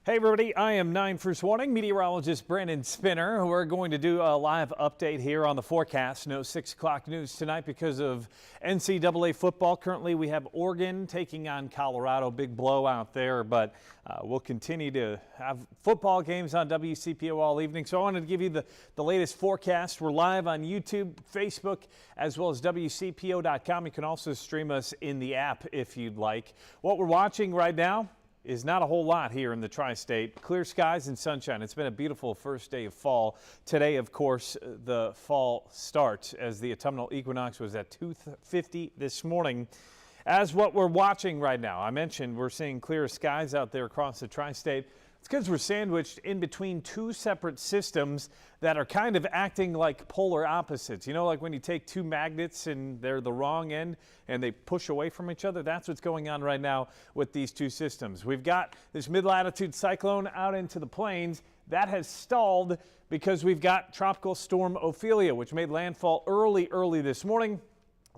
Hey everybody, I am 9 First Warning meteorologist Brandon Spinner. We're going to do a live update here on the forecast. No 6 o'clock news tonight because of NCAA football. Currently we have Oregon taking on Colorado. Big blowout there, but we'll continue to have football games on WCPO all evening. So I wanted to give you the latest forecast. We're live on YouTube, Facebook, as well as WCPO.com. You can also stream us in the app if you'd like. What we're watching right now is not a whole lot here in the tri-state. Clear skies and sunshine. It's been a beautiful first day of fall. Today, of course, the fall starts as the autumnal equinox was at 2:50 this morning. As what we're watching right now, I mentioned we're seeing clear skies out there across the tri-state. It's because we're sandwiched in between two separate systems that are kind of acting like polar opposites. You know, like when you take two magnets and they're the wrong end and they push away from each other. That's what's going on right now with these two systems. We've got this mid-latitude cyclone out into the plains. That has stalled because we've got Tropical Storm Ophelia, which made landfall early this morning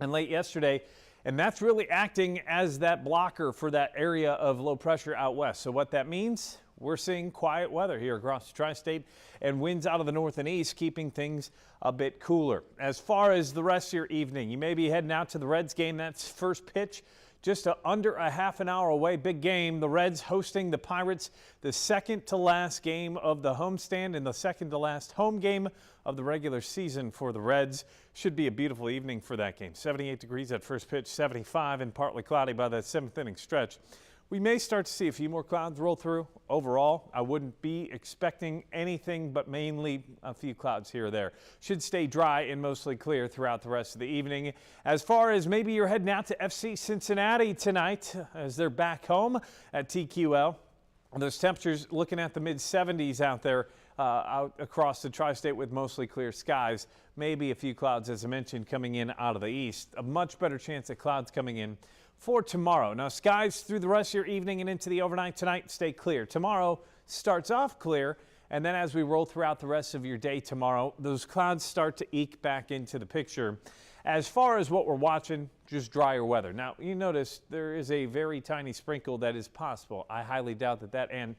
and late yesterday. And that's really acting as that blocker for that area of low pressure out west. So what that means, we're seeing quiet weather here across the tri-state and winds out of the north and east, keeping things a bit cooler. As far as the rest of your evening, you may be heading out to the Reds game. That's first pitch just under a half an hour away. Big game. The Reds hosting the Pirates, the second to last game of the homestand and the second to last home game of the regular season for the Reds. Should be a beautiful evening for that game. 78 degrees at first pitch, 75 and partly cloudy by that seventh inning stretch. We may start to see a few more clouds roll through. Overall, I wouldn't be expecting anything but mainly a few clouds here or there. Should stay dry and mostly clear throughout the rest of the evening. As far as maybe you're heading out to FC Cincinnati tonight as they're back home at TQL. Those temperatures looking at the mid-70s out there out across the tri-state with mostly clear skies. Maybe a few clouds, as I mentioned, coming in out of the east. A much better chance of clouds coming in for tomorrow. Now, skies through the rest of your evening and into the overnight tonight stay clear. Tomorrow starts off clear, and then as we roll throughout the rest of your day tomorrow, those clouds start to eke back into the picture. As far as what we're watching, just drier weather. Now, you notice there is a very tiny sprinkle that is possible. I highly doubt that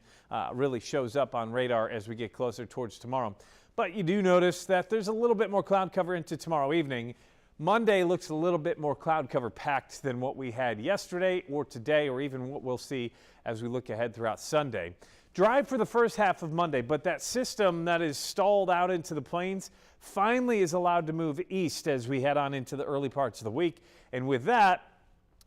really shows up on radar as we get closer towards tomorrow. But you do notice that there's a little bit more cloud cover into tomorrow evening. Monday looks a little bit more cloud cover packed than what we had yesterday or today, or even what we'll see as we look ahead throughout Sunday. Dry for the first half of Monday, but that system that is stalled out into the plains finally is allowed to move east as we head on into the early parts of the week. And with that,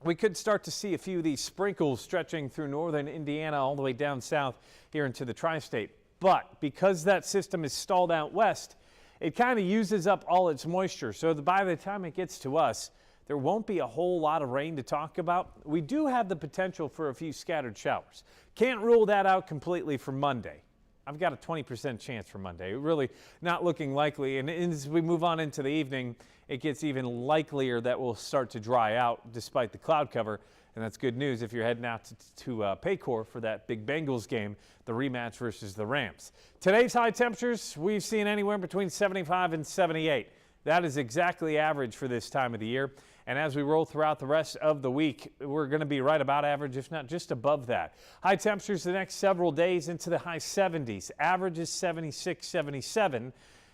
we could start to see a few of these sprinkles stretching through northern Indiana all the way down south here into the tri-state. But because that system is stalled out west, it kind of uses up all its moisture, so by the time it gets to us, there won't be a whole lot of rain to talk about. We do have the potential for a few scattered showers. Can't rule that out completely for Monday. I've got a 20% chance for Monday. Really not looking likely, and as we move on into the evening, it gets even likelier that we'll start to dry out despite the cloud cover. And that's good news if you're heading out to Paycor for that big Bengals game, the rematch versus the Rams. Today's high temperatures, we've seen anywhere between 75 and 78. That is exactly average for this time of the year. And as we roll throughout the rest of the week, we're going to be right about average, if not just above that. High temperatures the next several days into the high 70s. Average is 76, 77.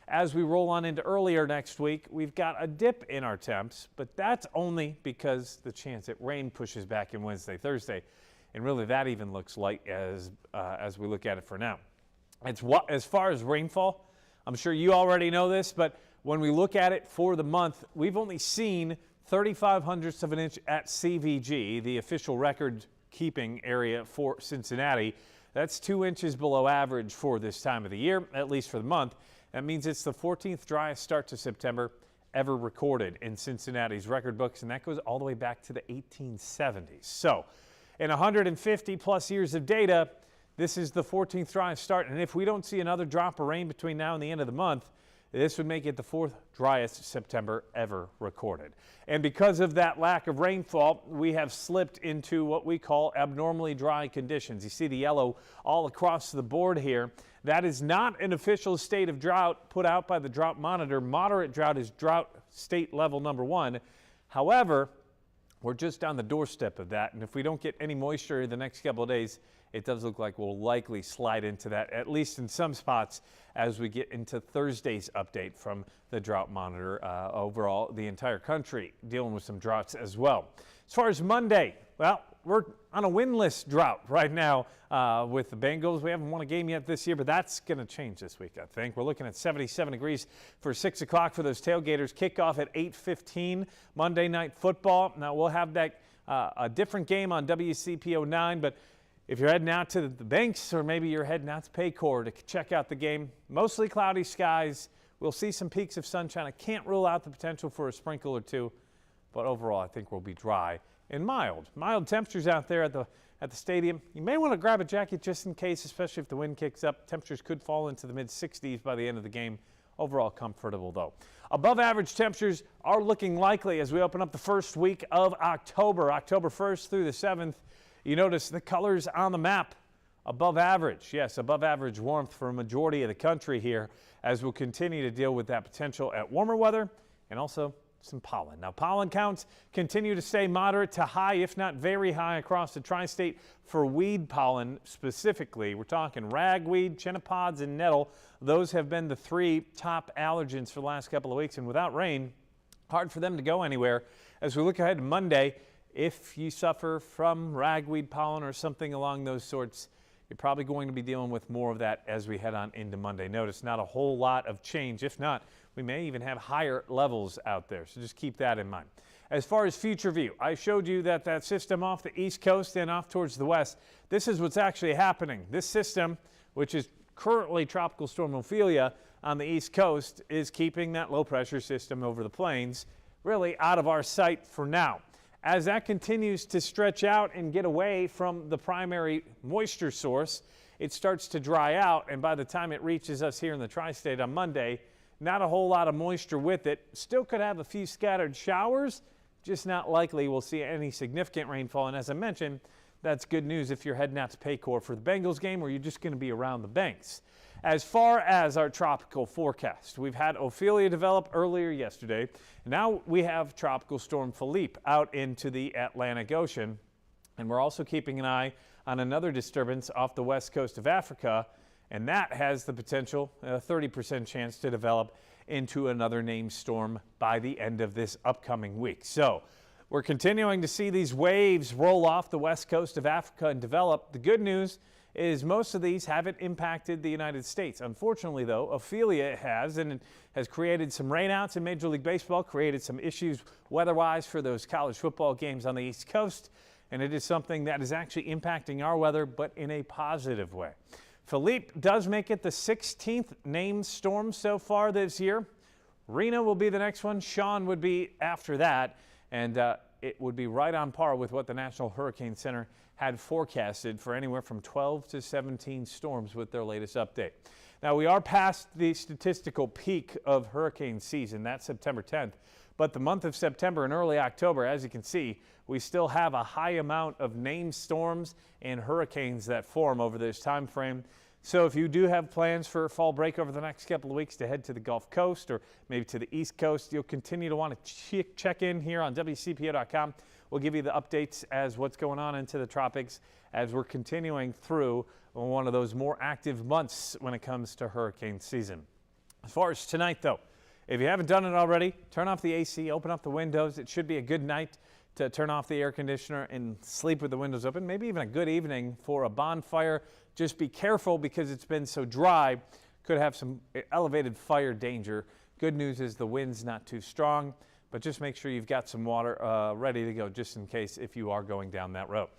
As we roll on into earlier next week, we've got a dip in our temps, but that's only because the chance that rain pushes back in Wednesday, Thursday, and really that even looks light as we look at it for now. As far as rainfall, I'm sure you already know this, but when we look at it for the month, we've only seen 0.35 of an inch at CVG, the official record-keeping area for Cincinnati. That's 2 inches below average for this time of the year, at least for the month. That means it's the 14th driest start to September ever recorded in Cincinnati's record books, and that goes all the way back to the 1870s. So, in 150 plus years of data, this is the 14th driest start, and if we don't see another drop of rain between now and the end of the month, this would make it the 4th driest September ever recorded. And because of that lack of rainfall, we have slipped into what we call abnormally dry conditions. You see the yellow all across the board here. That is not an official state of drought put out by the Drought Monitor. Moderate drought is drought state level number 1. However, we're just on the doorstep of that, and if we don't get any moisture the next couple of days, it does look like we'll likely slide into that, at least in some spots, as we get into Thursday's update from the drought monitor. Overall, the entire country dealing with some droughts as well. As far as Monday, well, we're on a winless drought right now with the Bengals. We haven't won a game yet this year, but that's going to change this week, I think. We're looking at 77 degrees for 6 o'clock for those tailgaters. Kickoff at 8:15 Monday Night Football. Now, we'll have that a different game on WCPO 9, but if you're heading out to the Banks or maybe you're heading out to Paycor to check out the game, mostly cloudy skies. We'll see some peaks of sunshine. I can't rule out the potential for a sprinkle or two, but overall I think we'll be dry and mild. Mild temperatures out there at the stadium. You may want to grab a jacket just in case, especially if the wind kicks up. Temperatures could fall into the mid-60s by the end of the game. Overall comfortable though. Above average temperatures are looking likely as we open up the first week of October 1st through the 7th. You notice the colors on the map, above average. Yes, above average warmth for a majority of the country here as we'll continue to deal with that potential at warmer weather and also some pollen. Now, pollen counts continue to stay moderate to high, if not very high, across the tri-state for weed pollen specifically. We're talking ragweed, chennapods, and nettle. Those have been the 3 top allergens for the last couple of weeks, and without rain, hard for them to go anywhere. As we look ahead to Monday, if you suffer from ragweed pollen or something along those sorts, you're probably going to be dealing with more of that as we head on into Monday. Notice not a whole lot of change. If not, we may even have higher levels out there. So just keep that in mind. As far as future view, I showed you that system off the east coast and off towards the west. This is what's actually happening. This system, which is currently Tropical Storm Ophelia on the east coast, is keeping that low pressure system over the plains really out of our sight for now. As that continues to stretch out and get away from the primary moisture source, it starts to dry out, and by the time it reaches us here in the tri-state on Monday, not a whole lot of moisture with it. Still could have a few scattered showers, just not likely we'll see any significant rainfall. And as I mentioned, that's good news if you're heading out to Paycor for the Bengals game or you're just going to be around the banks. As far as our tropical forecast, we've had Ophelia develop earlier yesterday. Now we have Tropical Storm Philippe out into the Atlantic Ocean. And we're also keeping an eye on another disturbance off the west coast of Africa. And that has the potential, a 30% chance to develop into another named storm by the end of this upcoming week. So we're continuing to see these waves roll off the west coast of Africa and develop. The good news is most of these haven't impacted the United States. Unfortunately, though, Ophelia has, and it has created some rainouts in Major League Baseball, created some issues weather-wise for those college football games on the East Coast, and it is something that is actually impacting our weather, but in a positive way. Philippe does make it the 16th named storm so far this year. Rena will be the next one. Sean would be after that, and it would be right on par with what the National Hurricane Center had forecasted for anywhere from 12 to 17 storms with their latest update. Now, we are past the statistical peak of hurricane season. That's September 10th. But the month of September and early October, as you can see, we still have a high amount of named storms and hurricanes that form over this time frame. So if you do have plans for a fall break over the next couple of weeks to head to the Gulf Coast or maybe to the East Coast, you'll continue to want to check in here on WCPO.com. We'll give you the updates as what's going on into the tropics as we're continuing through one of those more active months when it comes to hurricane season. As far as tonight, though, if you haven't done it already, turn off the AC, open up the windows. It should be a good night to turn off the air conditioner and sleep with the windows open. Maybe even a good evening for a bonfire. Just be careful because it's been so dry. Could have some elevated fire danger. Good news is the wind's not too strong, but just make sure you've got some water ready to go just in case if you are going down that road.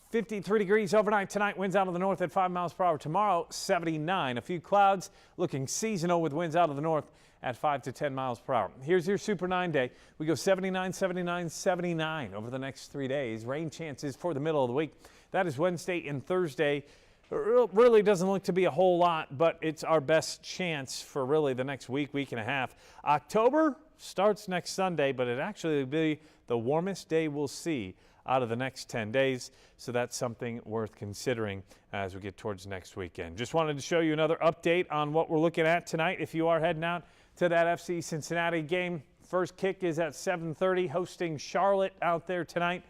53 degrees overnight tonight, winds out of the north at 5 miles per hour. Tomorrow, 79. A few clouds, looking seasonal with winds out of the north at 5 to 10 miles per hour. Here's your Super 9 day. We go 79, 79, 79 over the next 3 days. Rain chances for the middle of the week. That is Wednesday and Thursday. It really doesn't look to be a whole lot, but it's our best chance for really the next week, week and a half. October starts next Sunday, but it actually will be the warmest day we'll see out of the next 10 days. So that's something worth considering as we get towards next weekend. Just wanted to show you another update on what we're looking at tonight. If you are heading out to that FC Cincinnati game, first kick is at 7:30, hosting Charlotte out there tonight.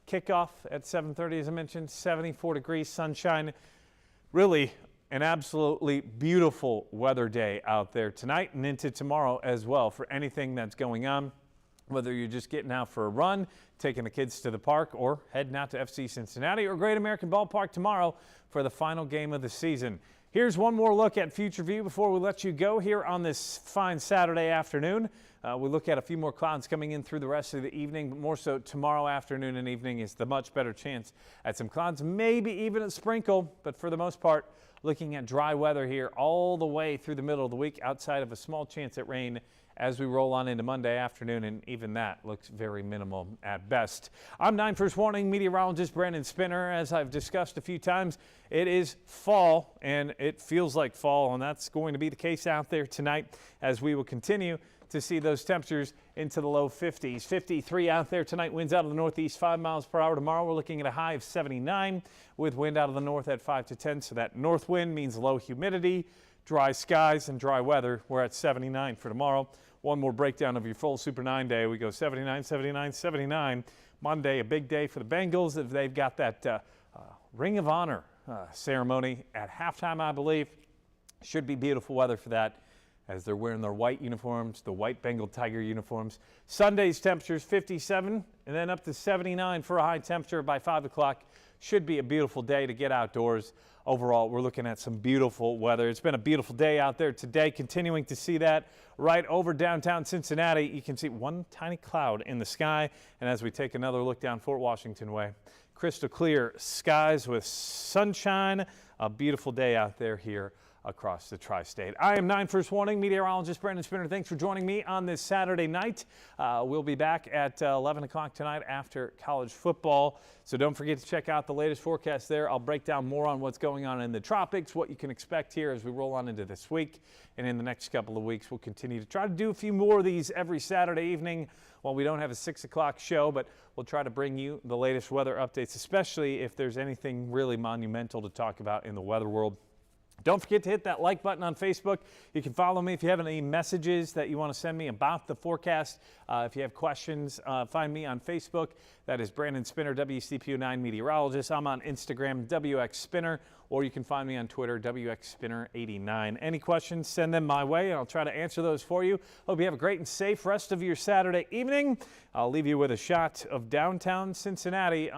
kickoff at 7:30, as I mentioned, 74 degrees, sunshine. Really an absolutely beautiful weather day out there tonight and into tomorrow as well for anything that's going on, whether you're just getting out for a run, taking the kids to the park, or heading out to FC Cincinnati or Great American Ballpark tomorrow for the final game of the season. Here's one more look at Future View before we let you go here on this fine Saturday afternoon. We look at a few more clouds coming in through the rest of the evening, but more so tomorrow afternoon and evening is the much better chance at some clouds, maybe even a sprinkle, but for the most part, looking at dry weather here all the way through the middle of the week outside of a small chance at rain as we roll on into Monday afternoon, and even that looks very minimal at best. I'm 9 First Warning meteorologist Brandon Spinner. As I've discussed a few times, it is fall, and it feels like fall, and that's going to be the case out there tonight as we will continue to see those temperatures into the low 50s. 53 out there tonight, winds out of the northeast 5 miles per hour. Tomorrow we're looking at a high of 79 with wind out of the north at 5 to 10. So that north wind means low humidity, dry skies, and dry weather. We're at 79 for tomorrow. One more breakdown of your full Super 9 day. We go 79, 79, 79. Monday, a big day for the Bengals. They've got that Ring of Honor ceremony at halftime, I believe. Should be beautiful weather for that, as they're wearing their white uniforms, the white Bengal Tiger uniforms. Sunday's temperatures 57 and then up to 79 for a high temperature by 5 o'clock. Should be a beautiful day to get outdoors. Overall, we're looking at some beautiful weather. It's been a beautiful day out there today, continuing to see that right over downtown Cincinnati. You can see one tiny cloud in the sky. And as we take another look down Fort Washington way, crystal clear skies with sunshine. A beautiful day out there here across the tri-state. I am 9 First Warning meteorologist Brandon Spinner. Thanks for joining me on this Saturday night. We'll be back at 11 o'clock tonight after college football. So don't forget to check out the latest forecast there. I'll break down more on what's going on in the tropics, what you can expect here as we roll on into this week. And in the next couple of weeks, we'll continue to try to do a few more of these every Saturday evening. Well, we don't have a 6 o'clock show, but we'll try to bring you the latest weather updates, especially if there's anything really monumental to talk about in the weather world. Don't forget to hit that like button on Facebook. You can follow me if you have any messages that you want to send me about the forecast. If you have questions, find me on Facebook. That is Brandon Spinner, WCPO 9 meteorologist. I'm on Instagram, WX Spinner, or you can find me on Twitter, WX Spinner89. Any questions, send them my way, and I'll try to answer those for you. Hope you have a great and safe rest of your Saturday evening. I'll leave you with a shot of downtown Cincinnati.